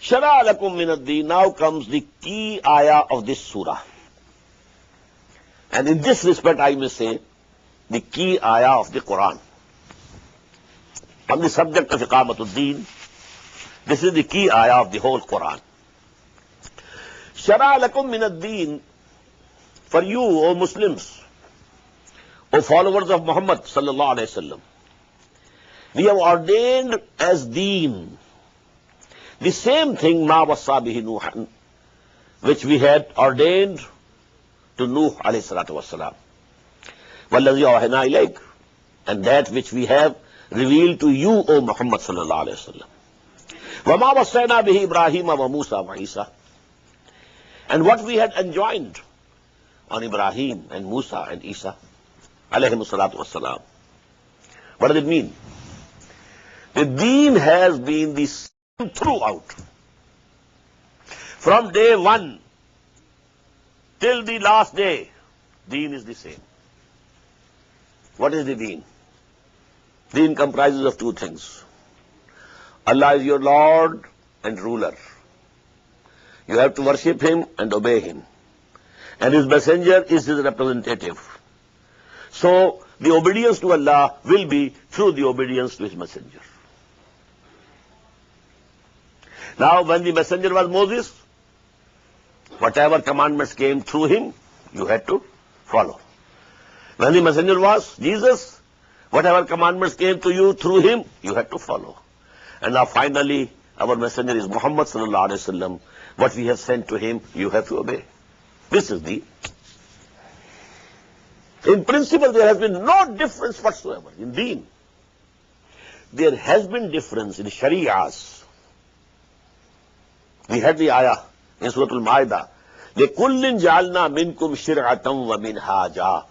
شَرَعَ لَكُم مِّنَ الدِّينِ. Now comes the key ayah of this surah. And in this respect, I may say, the key ayah of the Quran. On the subject of Iqamatul Deen, this is the key ayah of the whole Quran. شَرَعَ لَكُم مِّنَ الدِّينِ. For you, O Muslims, O followers of Muhammad sallallahu alayhi wasallam, we have ordained as deen the same thing ma wassa bihi Nuhan, which we had ordained to Nuh alayhi salatu wassalam. وَالَّذِي أَوْحَيْنَا إِلَيْكَ. And that which we have revealed to you, O Muhammad sallallahu alayhi wasallam. وَمَا وَصَّيْنَا بِهِ إِبْرَاهِيمَ وَمُوسَى وَعِيسَى. And what we had enjoined on Ibrahim and Musa and Isa alayhimu salatu wassalam. What does it mean? The deen has been the same throughout. From day one till the last day, deen is the same. What is the deen? Deen comprises of two things. Allah is your Lord and ruler. You have to worship Him and obey Him. And His messenger is His representative. So, the obedience to Allah will be through the obedience to His messenger. Now, when the messenger was Moses, whatever commandments came through him, you had to follow. When the messenger was Jesus, whatever commandments came to you through him, you had to follow. And now finally, our messenger is Muhammad sallallahu alaihi wasallam. What we have sent to him, you have to obey. This is the... In principle, there has been no difference whatsoever in deen. There has been difference in shari'ahs. We had the ayah in Surah Al-Ma'idah. لِكُلٍّ جَعَلْنَا مِنْكُمْ شِرْعَةً وَمِنْهَاجًا.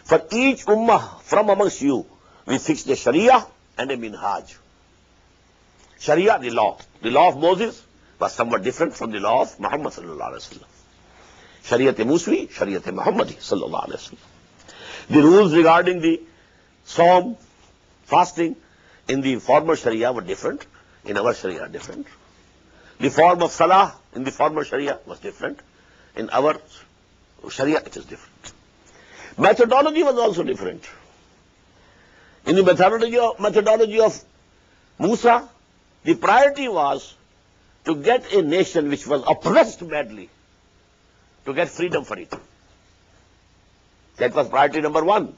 For each ummah from amongst you, we fixed a sharia and a minhaj. Sharia, the law. The law of Moses was somewhat different from the law of Muhammad sallallahu alaihi wasallam. Shariat-e Muswi, Shariat-e Muhammadi sallallahu alaihi wasallam. The rules regarding the Psalm, fasting, in the former Sharia were different. In our Sharia, different. The form of Salah in the former Sharia was different. In our Sharia, it is different. Methodology was also different. In the methodology of Musa, the priority was to get a nation which was oppressed badly, to get freedom for it. That was priority number one.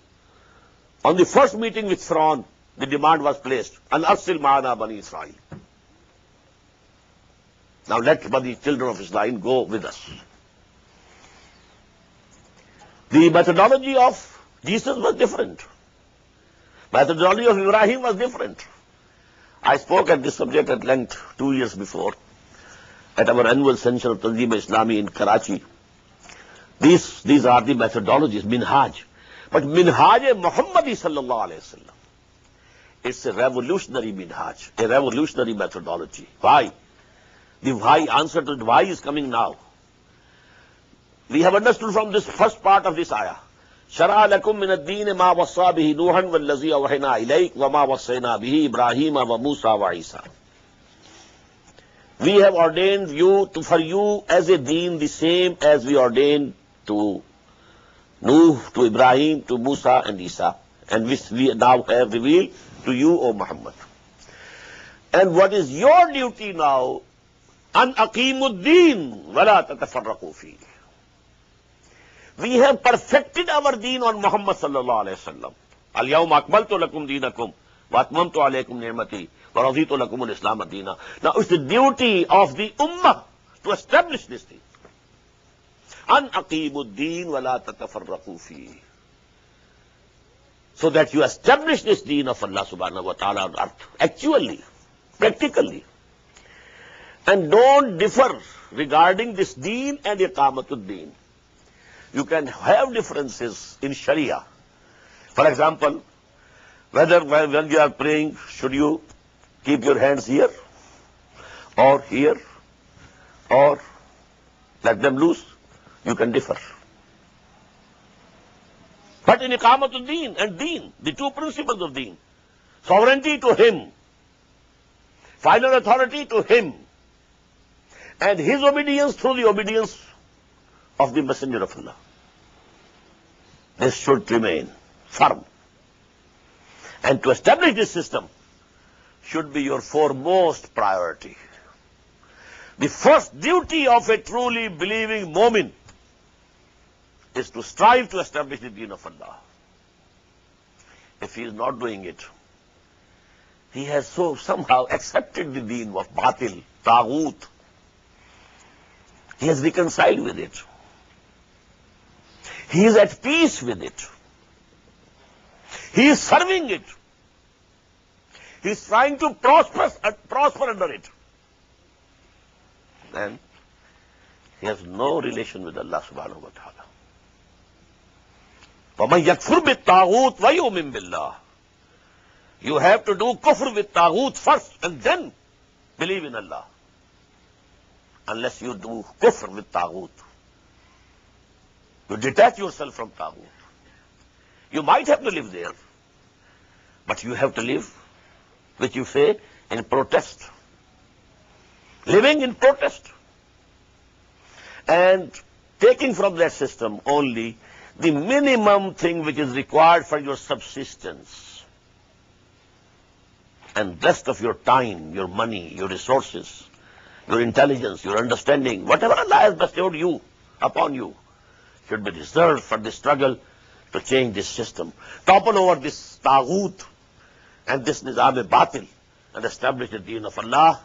On the first meeting with Pharaoh, the demand was placed, An arsil ma'ana bani Israel. Now let the children of Israel go with us. The methodology of Jesus was different. Methodology of Ibrahim was different. I spoke at this subject at length 2 years before at our annual session of Tanzeem-e-Islami in Karachi. These are the methodologies, minhaj. But minhaj-e-Muhammadi sallallahu alayhi wa sallam, it's a revolutionary minhaj, a revolutionary methodology. Why? The why answer to the why is coming now. We have understood from this first part of this ayah. شَرَعَ لَكُم مِّنَ الدِّينِ مَا وَصَّى بِهِ نُوحًا وَالَّذِي أَوْحَيْنَا إِلَيْكَ وَمَا وَصَّيْنَا بِهِ إِبْرَاهِيمَ وَمُوسَى وَعِيسَى. We have ordained for you as a deen the same as we ordained to Nuh, to Ibrahim, to Musa and Isa, and which we now have revealed to you, O Muhammad. And what is your duty now? An aqimuddin wala tatafarraqu fi. We have perfected our deen on Muhammad sallallahu alayhi wa sallam. Al-yawma akmaltu lakum deenakum wa atmamtu alaykum ni'mati wa raditu lakum al-islam ad-deena. Now it's the duty of the ummah to establish this thing. An aqimuddin wala tatafarraqu fi. So that you establish this deen of Allah subhanahu wa ta'ala on earth, actually, practically. And don't differ regarding this deen and iqamatud deen. You can have differences in Sharia. For example, whether when you are praying, should you keep your hands here or here or let them loose? You can differ. But in iqamatul deen and deen, the two principles of deen, sovereignty to him, final authority to him, and his obedience through the obedience of the Messenger of Allah. This should remain firm. And to establish this system should be your foremost priority. The first duty of a truly believing mu'min is to strive to establish the deen of Allah. If he is not doing it, he has somehow accepted the deen of batil, taghut. He has reconciled with it. He is at peace with it. He is serving it. He is trying to prosper under it. Then he has no relation with Allah subhanahu wa ta'ala. وَمَنْ يَكْفُرْ بِالطَّاغُوتِ وَيُؤْمِنْ بِاللَّهِ. You have to do kufr with taghut first and then believe in Allah. Unless you do kufr with taghut. to detach yourself from Taghut. You might have to live there, but you have to live, which you say, in protest. Living in protest. And taking from that system only the minimum thing which is required for your subsistence. And rest of your time, your money, your resources, your intelligence, your understanding, whatever Allah has bestowed you upon you, should be reserved for the struggle to change this system. Topple over this Taghut and this Nizam-e-Batil and establish the deen of Allah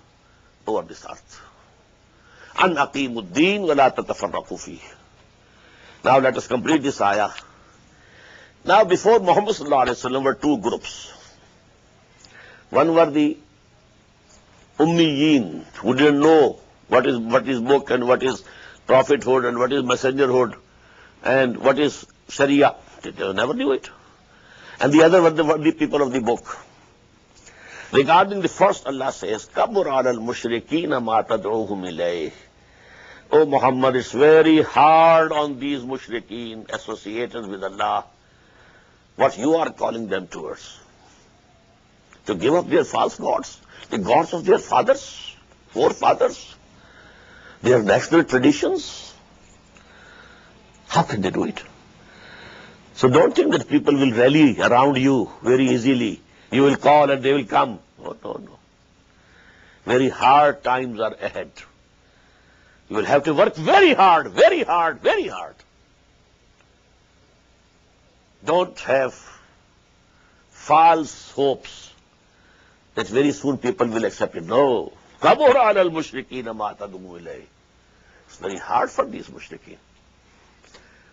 over this earth. An aqimuddin wa la tatafarraqu fihi. Now let us complete this ayah. Now before Muhammad sallallahu alaihi wasallam were two groups. One were the Ummiyin, who didn't know what is book and what is prophethood and what is messengerhood and what is Sharia. They never knew it. And the other were the people of the book. Regarding the first, Allah says, Kabur ala al-mushrikeen ma tad'uhum ilayh. Oh Muhammad, it's very hard on these mushrikeen, associated with Allah, what you are calling them towards. To give up their false gods, the gods of their fathers, forefathers, their national traditions. How can they do it? So don't think that people will rally around you very easily. You will call and they will come. Oh, no. Very hard times are ahead. You will have to work very hard, very hard, very hard. Don't have false hopes that very soon people will accept it. No. Kabur ala al-mushrikeen ma tad'uhum ilayh. It's very hard for these mushrikeen.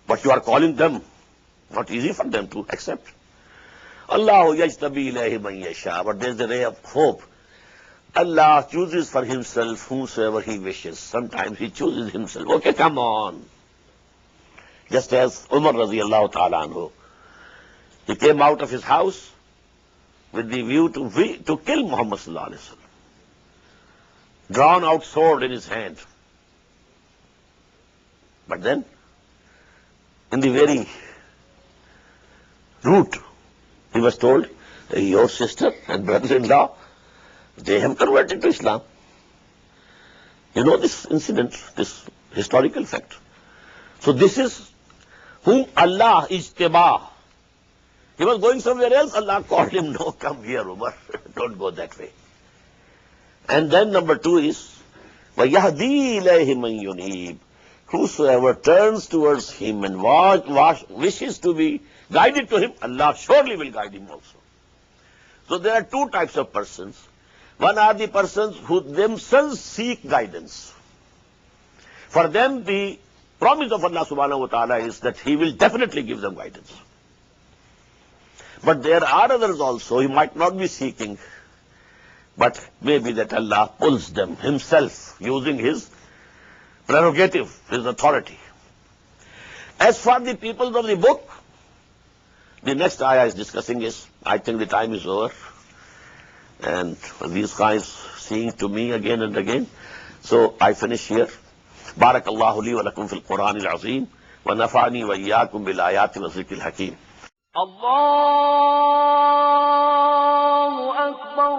But you are calling them, not easy for them to accept. Allahu yajtabi ilayhi man yasha. But there's a ray of hope. Allah chooses for himself whomsoever he wishes. Sometimes he chooses himself. Okay, come on. Just as Umar radiallahu ta'ala anhu, he came out of his house with the view to kill Muhammad sallallahu alaihi wasallam. Drawn out sword in his hand. But then, in the very route, he was told, your sister and brother-in-law, they have converted to Islam. You know this incident, this historical fact. So this is whom Allah ijtiba. He was going somewhere else, Allah called him, no, come here, Umar, don't go that way. And then number two is, وَيَهْدِي إِلَيْهِ مَنْ يُنِيبُ. Whosoever turns towards him and wishes to be guided to him, Allah surely will guide him also. So there are two types of persons. One are the persons who themselves seek guidance. For them, the promise of Allah subhanahu wa ta'ala is that He will definitely give them guidance. But there are others also, he might not be seeking, but maybe that Allah pulls them Himself using His prerogative, His authority. As for the people of the book, the next ayah is discussing is, I think the time is over. And these guys seeing to me again and again. So I finish here. Barakallahu li wa lakum fil Quran al-Azim wa nafa'ani wa iyyakum bil ayati wa zikril hakim. Allahu Akbar,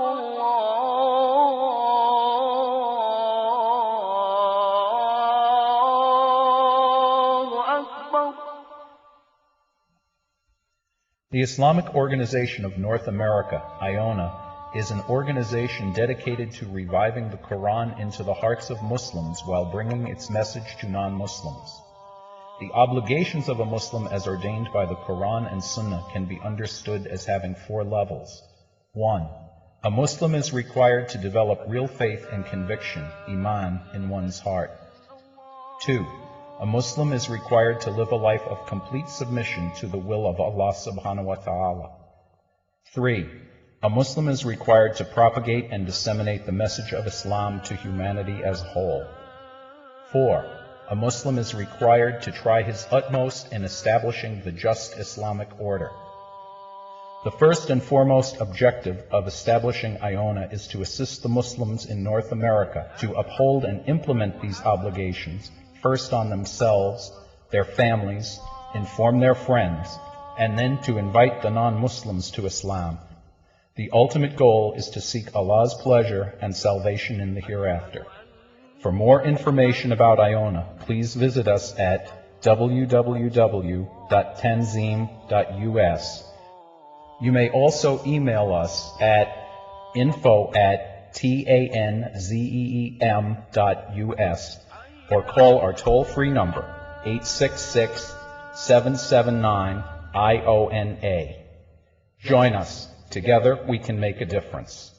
Allahu Akbar. The Islamic Organization of North America, IONA, is an organization dedicated to reviving the Quran into the hearts of Muslims while bringing its message to non-Muslims. The obligations of a Muslim as ordained by the Quran and Sunnah can be understood as having four levels. 1. A Muslim is required to develop real faith and conviction, iman, in one's heart. 2. A Muslim is required to live a life of complete submission to the will of Allah subhanahu wa ta'ala. 3. A Muslim is required to propagate and disseminate the message of Islam to humanity as a whole. 4. A Muslim is required to try his utmost in establishing the just Islamic order. The first and foremost objective of establishing IONA is to assist the Muslims in North America to uphold and implement these obligations, first on themselves, their families, inform their friends, and then to invite the non-Muslims to Islam. The ultimate goal is to seek Allah's pleasure and salvation in the hereafter. For more information about Iona, please visit us at www.tanzim.us. You may also email us at info@tanzeem.us or call our toll-free number 866-779-IONA. Join us. Together we can make a difference.